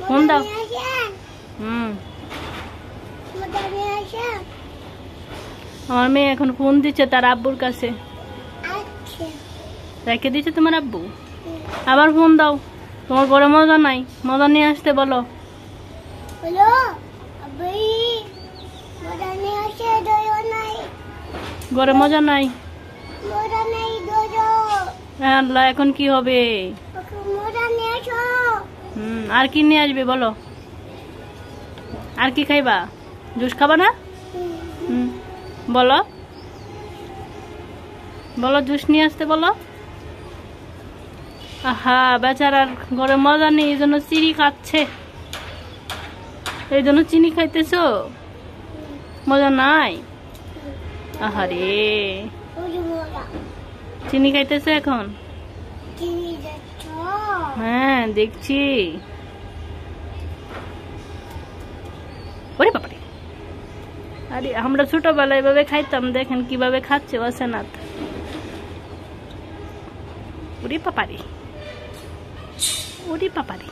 Phone দাও। আমার মেয়ে এখন ফোন দিচ্ছে তার আব্বুর কাছে। রেখে দিচ্ছে তোমার আব্বু? আবার ফোন দাও। তোমার ঘরে মজা নাই, মজা নিয়ে আসতে বলো। ঘরে মজা নাই। আল্লাহ, এখন কি হবে? আর কি নিয়ে আসবে বলো? আর কি খাইবা? জুস খাবা না? বলো বলো, জুস নিয়ে আসতে বলো। আহা, বেচারার ঘরে মজা নেই, এই জন্য চিনি খাচ্ছে। এই জন্য চিনি খাইতেছো? মজা নাই? আহারে, চিনি খাইতেছো এখন? হ্যাঁ, দেখছি। ওরে বাবারে, আরে আমরা ছোটবেলায় এভাবে খাইতাম, দেখেন কিভাবে খাচ্ছে ওয়াসেনাথ। ওরে পাপারে, ওরে পাপারে।